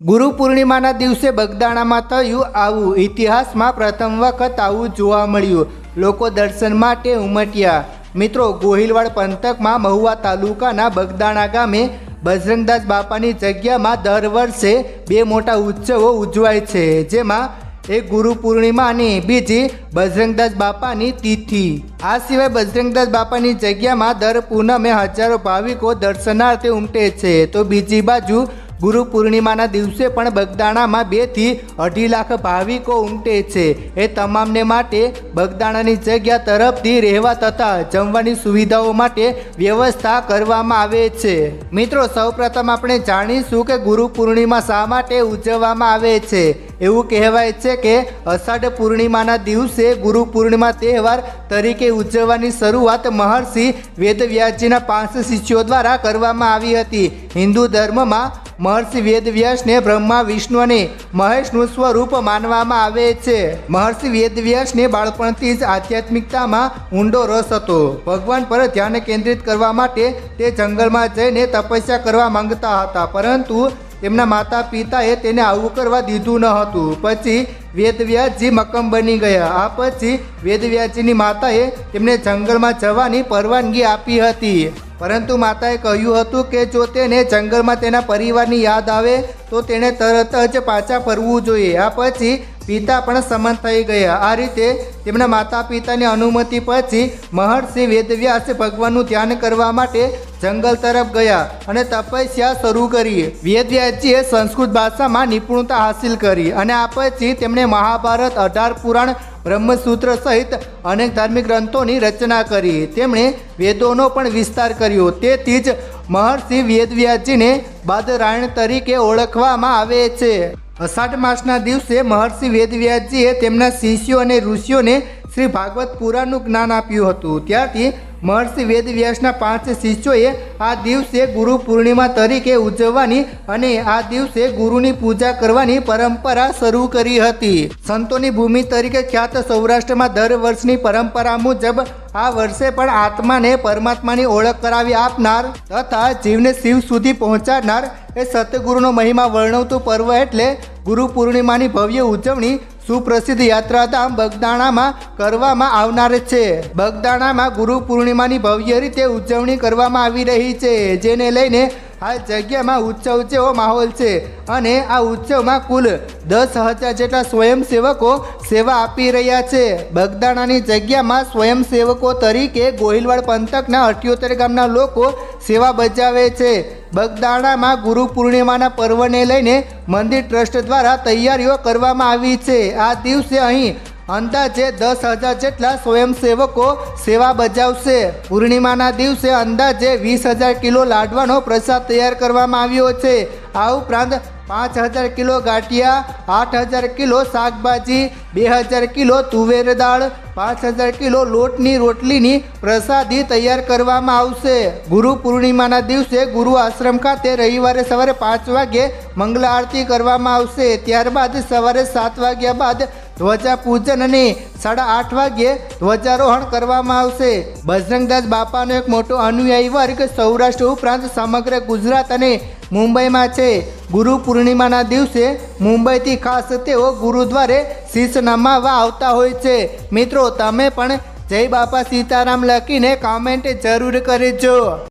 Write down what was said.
ગુરુ પૂર્ણિમાના દિવસે બગદાણામાં થયું આવું. ઇતિહાસમાં પ્રથમ વખત આવું જોવા મળ્યું. લોકો દર્શન માટે ઉમટ્યા. મિત્રો, ગોહિલવાડ પંથકમાં મહુવા તાલુકાના બગદાણા ગામે બજરંગદાસ બાપાની જગ્યામાં દર વર્ષે બે મોટા ઉત્સવો ઉજવાય છે, જેમાં એક ગુરુ પૂર્ણિમા અને બીજી બજરંગદાસ બાપાની તિથિ. આ સિવાય બજરંગદાસ બાપાની જગ્યામાં દર પૂનમે હજારો ભાવિકો દર્શનાર્થે ઉમટે છે, તો બીજી બાજુ ગુરુ પૂર્ણિમાના દિવસે પણ બગદાણામાં 2 થી 2.5 લાખ ભાવિકો ઉમટે છે. એ તમામને માટે બગદાણાની જગ્યા તરફથી રહેવા તથા જમવાની સુવિધાઓ માટે વ્યવસ્થા કરવામાં આવે છે. મિત્રો, સૌપ્રથમ આપણે જાણીશું કે ગુરુ પૂર્ણિમા શા માટે ઉજવવામાં આવે છે. એવું કહેવાય છે કે અષાઢ પૂર્ણિમાના દિવસે ગુરુ પૂર્ણિમા તહેવાર તરીકે ઉજવવાની શરૂઆત મહર્ષિ વેદવ્યાસજીના 5 શિષ્યો દ્વારા કરવામાં આવી હતી. હિન્દુ ધર્મમાં મહર્ષિ વેદવ્યાસને બ્રહ્મા, વિષ્ણુ અને મહેશનું સ્વરૂપ માનવામાં આવે છે. મહર્ષિ વેદવ્યાસને બાળપણથી જ આધ્યાત્મિકતામાં ઊંડો રસ હતો. ભગવાન પર ધ્યાન કેન્દ્રિત કરવા માટે તે જંગલમાં જઈને તપસ્યા કરવા માંગતા હતા, પરંતુ તેમના માતા પિતાએ તેને આવું કરવા દીધું ન હતું. પછી વેદવ્યાસજી મક્કમ બની ગયા. આ પછી વેદવ્યાસજીની માતાએ તેમને જંગલમાં જવાની પરવાનગી આપી હતી, પરંતુ માતાએ કહ્યું હતું કે જો તેને જંગલમાં તેના પરિવારની યાદ આવે તો તેણે તરત જ પાછા ફરવું જોઈએ. આ પછી પિતા પણ સંમત થઈ ગયા. આ રીતે તેમના માતા પિતાની અનુમતિ પછી મહર્ષિ વેદવ્યાસ ભગવાનનું ધ્યાન કરવા માટે જંગલ તરફ ગયા અને તપસ્યા શરૂ કરી. વેદવ્યાસજીએ સંસ્કૃત ભાષામાં નિપુણતા હાંસિલ કરી અને આ પછી તેમણે મહાભારત, 18 પુરાણ, બ્રહ્મસૂત્ર સહિત અનેક ધાર્મિક ગ્રંથોની રચના કરી. તેમણે વેદોનો પણ વિસ્તાર કર્યો. તેથી જ મહર્ષિ વેદવ્યાસજીને બાદરાયણ તરીકે ઓળખવામાં આવે છે. અષાઢ માસના દિવસે મહર્ષિ વેદવ્યાસજીએ તેમના શિષ્યો અને ઋષિઓને શ્રી ભાગવત પુરાણનું જ્ઞાન આપ્યું હતું. ત્યારથી મહર્ષિ વેદવ્યાસના 5 શિષ્યોએ આ દિવસે ગુરુ પૂર્ણિમા તરીકે ઉજવવાની અને આ દિવસે ગુરુની પૂજા કરવાની પરંપરા શરૂ કરી હતી. સંતોની ભૂમિ તરીકે ખ્યાત સૌરાષ્ટ્રમાં દર વર્ષની પરંપરા મુજબ આ વર્ષે પણ આત્માને પરમાત્માની ઓળખ કરાવી આપનાર તથા જીવને શિવ સુધી પહોંચાડનાર એ સતગુરુનો મહિમા વર્ણવતું પર્વ એટલે ગુરુ પૂર્ણિમાની ભવ્ય ઉજવણી સુપ્રસિદ્ધ યાત્રાધામ બગદાણામાં કરવામાં આવનાર છે. બગદાણામાં ગુરુ પૂર્ણિમાની ભવ્ય રીતે ઉજવણી કરવામાં આવી રહી છે, જેને લઈને આ જગ્યામાં ઉત્સવ જેવો માહોલ છે અને આ ઉત્સવમાં કુલ 10,000 જેટલા સ્વયંસેવકો સેવા આપી રહ્યા છે. બગદાણાની જગ્યામાં સ્વયંસેવકો તરીકે ગોહિલવાડ પંથકના 78 ગામના લોકો સેવા બજાવે છે. બગદાણામાં ગુરુ પૂર્ણિમાના પર્વને લઈને મંદિર ટ્રસ્ટ દ્વારા તૈયારીઓ કરવામાં આવી છે. આ દિવસે અહીં અંદાજે 10,000 જેટલા સ્વયંસેવકો સેવા બજાવશે. પૂર્ણિમાના દિવસે અંદાજે 20,000 કિલો લાડવાનો પ્રસાદ તૈયાર કરવામાં આવ્યો છે. આ ઉપરાંત 5,000 કિલો ગાંઠિયા, 8,000 કિલો શાકભાજી, 2,000 કિલો તુવેર દાળ, 5,000 કિલો લોટની રોટલીની પ્રસાદી તૈયાર કરવામાં આવશે. ગુરુ પૂર્ણિમાના દિવસે ગુરુ આશ્રમ ખાતે રવિવારે સવારે 5 વાગ્યે મંગલા આરતી કરવામાં આવશે. ત્યારબાદ સવારે 7 વાગ્યા બાદ ધ્વજા પૂજન અને 8:30 વાગ્યે ધ્વજારોહણ કરવામાં આવશે. બજરંગદાસ બાપાનો એક મોટો અનુયાયી વર્ગ સૌરાષ્ટ્ર ઉપરાંત સમગ્ર ગુજરાત અને મુંબઈમાં છે. ગુરુ પૂર્ણિમાના દિવસે મુંબઈથી ખાસ તેઓ ગુરુદ્વારે શીશ નમાવવા આવતા હોય છે. મિત્રો, તમે પણ જય બાપા સીતારામ લખીને કોમેન્ટ જરૂર કરજો.